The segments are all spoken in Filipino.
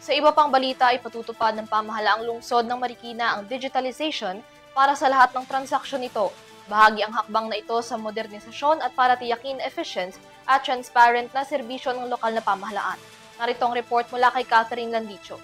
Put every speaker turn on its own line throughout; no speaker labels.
Sa iba pang balita ay patutupad ng pamahalaang lungsod ng Marikina ang digitalization para sa lahat ng transaksyon nito. Bahagi ang hakbang na ito sa modernisasyon at para tiyakin efficient at transparent na serbisyo ng lokal na pamahalaan. Narito ang report mula kay Catherine Landicho.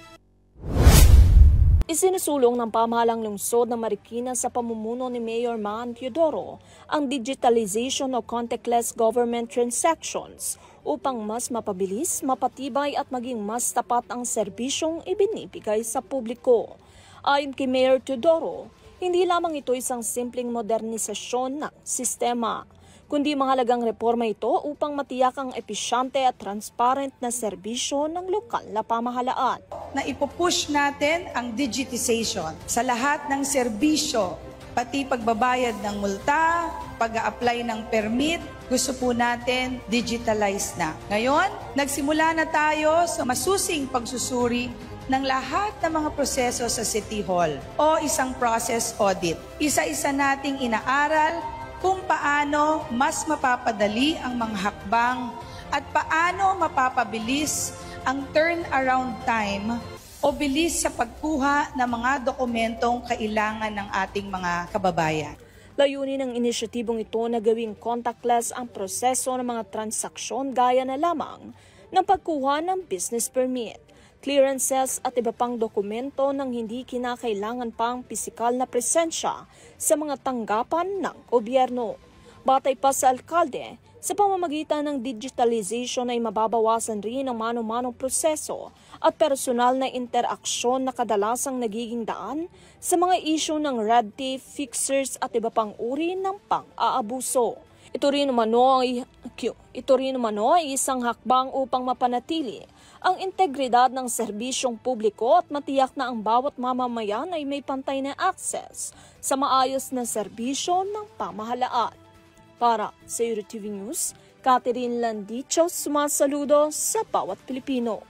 Isinusulong ng pamahalang lungsod ng Marikina sa pamumuno ni Mayor Man Teodoro ang digitalization o contactless government transactions upang mas mapabilis, mapatibay at maging mas tapat ang serbisyong ibinibigay sa publiko. Ayon kay Mayor Teodoro, hindi lamang ito isang simpleng modernisasyon ng sistema, kundi mahalagang reforma ito upang matiyak ang episyante at transparent na serbisyo ng lokal na pamahalaan.
Na ipupush natin ang digitization sa lahat ng serbisyo, pati pagbabayad ng multa, pag-a-apply ng permit, gusto po natin digitalize na. Ngayon, nagsimula na tayo sa masusing pagsusuri ng lahat ng mga proseso sa City Hall o isang process audit. Isa-isa nating inaaral kung paano mas mapapadali ang mga hakbang at paano mapapabilis ang turnaround time o bilis sa pagkuha ng mga dokumentong kailangan ng ating mga kababayan.
Layunin ng inisyatibong ito na gawing contactless ang proseso ng mga transaksyon gaya na lamang ng pagkuha ng business permit, clearances at iba pang dokumento nang hindi kinakailangan pang pisikal na presensya sa mga tanggapan ng gobyerno. Batay pa sa alkalde, sa pamamagitan ng digitalization ay mababawasan rin ang mano-manong proseso at personal na interaksyon na kadalasang nagiging daan sa mga isyu ng red tape, fixers at iba pang uri ng pang-aabuso. Ito rin umano ay isang hakbang upang mapanatili ang integridad ng serbisyong publiko at matiyak na ang bawat mamamayan ay may pantay na access sa maayos na serbisyo ng pamahalaan. Para sa EuroTV News, Catherine Landicho, sumasaludo sa bawat Pilipino.